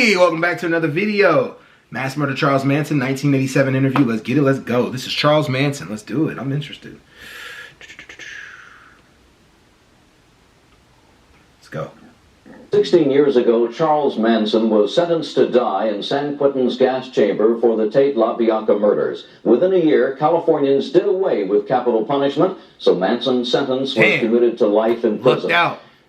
Hey, welcome back to another video. Mass Murder Charles Manson, 1987 interview. Let's get it, let's go. This is Charles Manson. Let's do it. I'm interested. Let's go. 16 years ago, Charles Manson was sentenced to die in San Quentin's gas chamber for the Tate LaBianca murders. Within a year, Californians did away with capital punishment, so Manson's sentence was commuted to life in prison.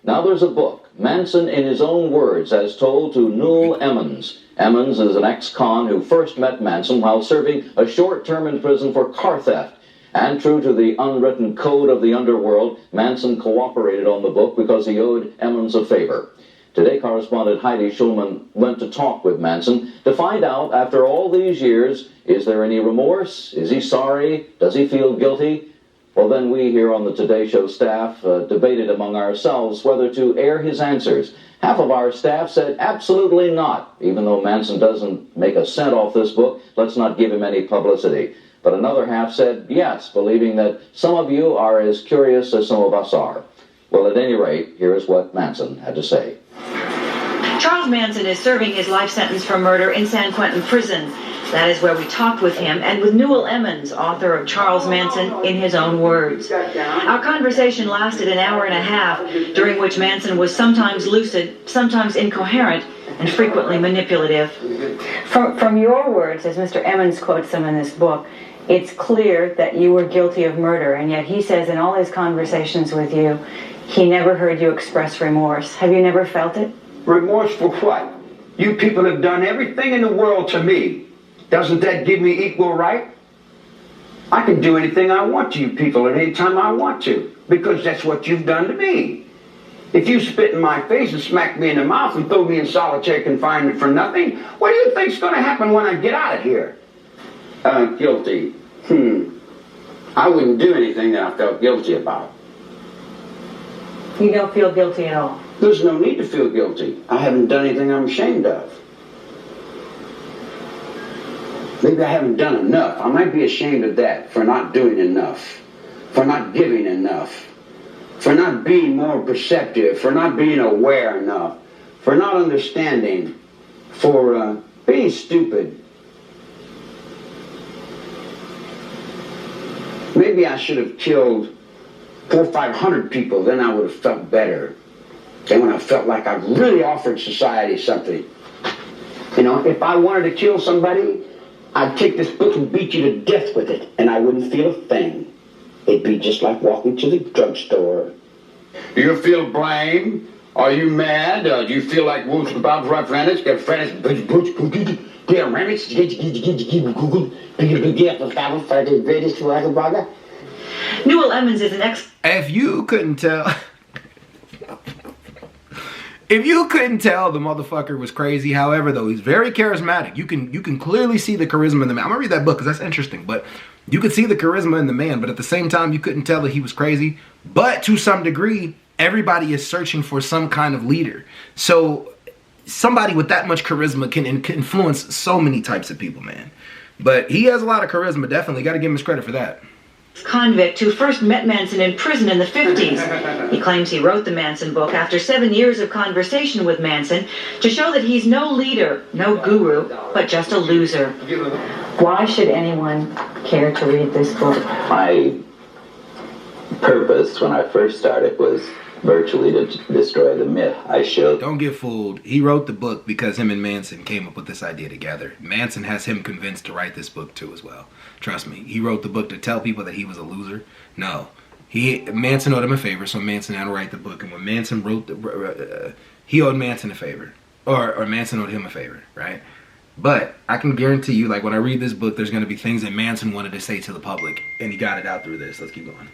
Now there's a book, Manson in his own words, as told to Newell Emmons. Emmons is an ex-con who first met Manson while serving a short term in prison for car theft. And true to the unwritten code of the underworld, Manson cooperated on the book because he owed Emmons a favor. Today, correspondent Heidi Schulman went to talk with Manson to find out, after all these years, is there any remorse? Is he sorry? Does he feel guilty? Well, then we here on the Today Show staff debated among ourselves whether to air his answers. Half of our staff said absolutely not. Even though Manson doesn't make a cent off this book, let's not give him any publicity. But another half said yes, believing that some of you are as curious as some of us are. Well, at any rate, here is what Manson had to say. Charles Manson is serving his life sentence for murder in San Quentin prison. That is where we talked with him and with Newell Emmons, author of Charles Manson in his own words. Our conversation lasted an hour and a half, during which Manson was sometimes lucid, sometimes incoherent, and frequently manipulative. From your words, as Mr. Emmons quotes them in this book, it's clear that you were guilty of murder, and yet he says in all his conversations with you, he never heard you express remorse. Have you never felt it? Remorse for what? You people have done everything in the world to me. Doesn't that give me equal right? I can do anything I want to you people at any time I want to, because that's what you've done to me. If you spit in my face and smack me in the mouth and throw me in solitary confinement for nothing, what do you think's going to happen when I get out of here? Guilty. I wouldn't do anything that I felt guilty about. You don't feel guilty at all? There's no need to feel guilty. I haven't done anything I'm ashamed of. Maybe I haven't done enough. I might be ashamed of that, for not doing enough, for not giving enough, for not being more perceptive, for not being aware enough, for not understanding, for being stupid. Maybe I should have killed 400 or 500 people, then I would have felt better. Then when I felt like I really offered society something. You know, if I wanted to kill somebody, I'd take this book and beat you to death with it, and I wouldn't feel a thing. It'd be just like walking to the drugstore. Do you feel blame? Are you mad? Do you feel like Wolf about rough Rennish? Get French, Newell Emmons is an If you couldn't tell... If you couldn't tell, the motherfucker was crazy. However, though, he's very charismatic. You can clearly see the charisma in the man. I'm gonna read that book because that's interesting. But you could see the charisma in the man. But at the same time, you couldn't tell that he was crazy. But to some degree, everybody is searching for some kind of leader. So somebody with that much charisma can influence so many types of people, man. But he has a lot of charisma. Definitely, got to give him his credit for that. Convict who first met Manson in prison in the 50s. He claims he wrote the Manson book after 7 years of conversation with Manson to show that he's no leader, no guru, but just a loser. Why should anyone care to read this book? My purpose when I first started was virtually to destroy the myth. I showed... Don't get fooled. He wrote the book because him and Manson came up with this idea together. Manson has him convinced to write this book too as well. Trust me. He wrote the book to tell people that he was a loser. No. Manson owed him a favor, so Manson had to write the book. And when Manson wrote he owed Manson a favor. Or Manson owed him a favor, right? But I can guarantee you, like when I read this book, there's going to be things that Manson wanted to say to the public. And he got it out through this. Let's keep going.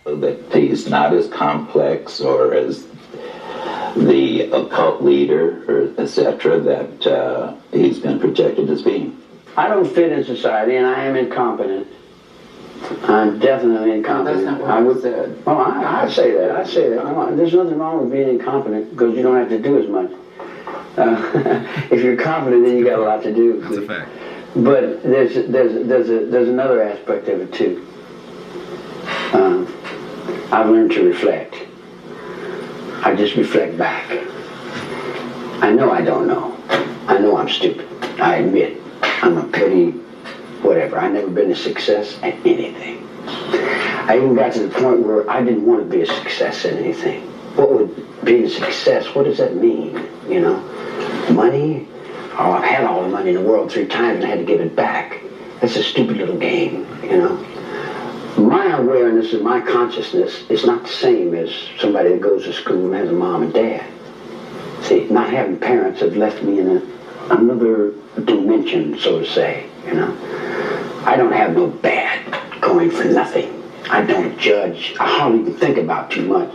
That he's not as complex or as the occult leader, or etc., that he's been projected as being. I don't fit in society, and I am incompetent. I'm definitely incompetent. That's not what I would say. Oh, I say that. I say that. There's nothing wrong with being incompetent because you don't have to do as much. If you're competent, then you got a lot to do. That's a fact. But there's another aspect of it too. I've learned to reflect. I just reflect back. I know I don't know. I know I'm stupid. I admit. I'm a petty whatever. I've never been a success at anything. I even got to the point where I didn't want to be a success at anything. What would being a success, what does that mean, you know? Money? Oh, I've had all the money in the world 3 times and I had to give it back. That's a stupid little game, you know? My awareness and my consciousness is not the same as somebody that goes to school and has a mom and dad. See, not having parents have left me in another dimension, so to say, you know? I don't have no bad going for nothing. I don't judge. I hardly even think about too much.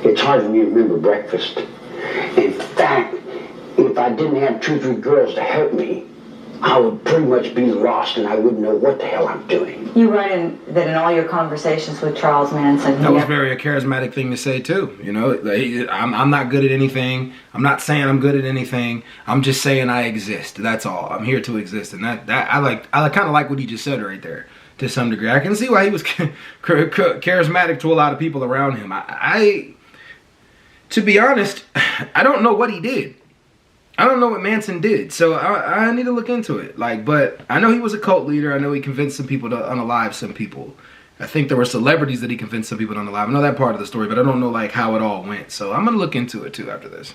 It's hard for me to remember breakfast. In fact, if I didn't have 2 or 3 girls to help me, I would pretty much be lost and I wouldn't know what the hell I'm doing. You write that in all your conversations with Charles Manson. That was very a charismatic thing to say too. You know, I'm not good at anything. I'm not saying I'm good at anything. I'm just saying I exist. That's all. I'm here to exist, and that I kind of like what he just said right there to some degree. I can see why he was charismatic to a lot of people around him. To be honest, I don't know what he did. I don't know what Manson did, so I need to look into it. But I know he was a cult leader. I know he convinced some people to unalive some people. I think there were celebrities that he convinced some people to unalive. I know that part of the story, but I don't know how it all went. So I'm gonna look into it too after this.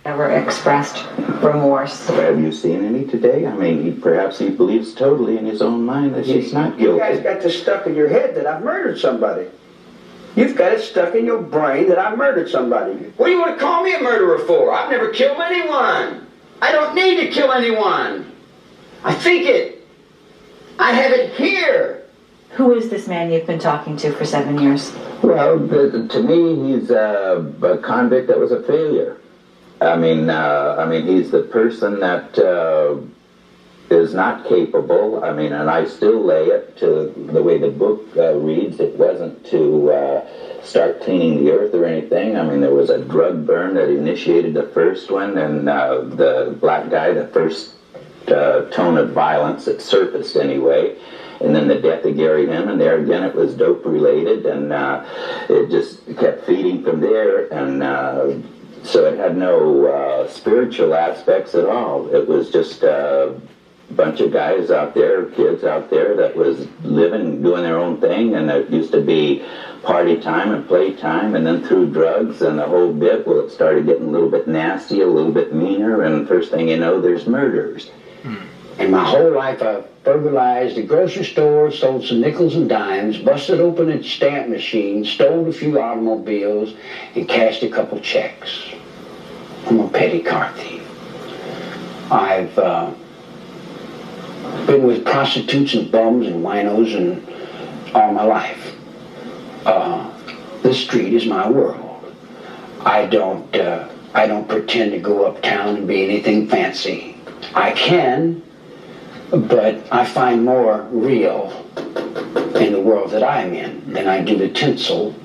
Ever expressed remorse? Have you seen any today? I mean, perhaps he believes totally in his own mind that he's not guilty. You guys got this stuck in your head that I've murdered somebody. You've got it stuck in your brain that I murdered somebody. What do you want to call me a murderer for? I've never killed anyone. I don't need to kill anyone. I think it. I have it here. Who is this man you've been talking to for 7 years? Well, to me, he's a convict that was a failure. I mean, he's the person that is not capable. I mean, and I still lay it to the way the book reads. It wasn't to start cleaning the earth or anything. I mean, there was a drug burn that initiated the first one, and the black guy, the first tone of violence that surfaced anyway. And then the death of Gary him, and there again it was dope related, and it just kept feeding from there, and so it had no spiritual aspects at all. It was just a bunch of guys out there, kids out there that was living, doing their own thing, and it used to be party time and play time, and then through drugs and the whole bit, well, it started getting a little bit nasty, a little bit meaner, and first thing you know, there's murders. And my whole life I've burglarized a grocery store, sold some nickels and dimes, busted open a stamp machine, stole a few automobiles, and cashed a couple checks. I'm a petty car thief. I've been with prostitutes and bums and winos and all my life. This street is my world. I don't pretend to go uptown and be anything fancy. I can, but I find more real in the world that I'm in than I do the tinsel.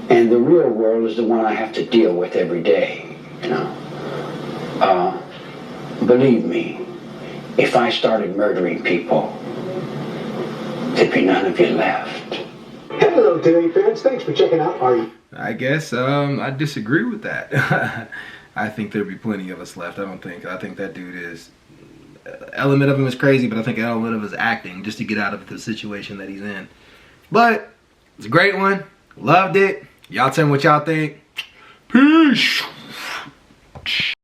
And the real world is the one I have to deal with every day, you know. Believe me, if I started murdering people, there'd be none of you left. Hello, Today fans. Thanks for checking out our... I guess I disagree with that. I think there'd be plenty of us left. I think that dude is... element of him is crazy, but I think an element of his acting just to get out of the situation that he's in. But it's a great one. Loved it. Y'all tell me what y'all think. Peace.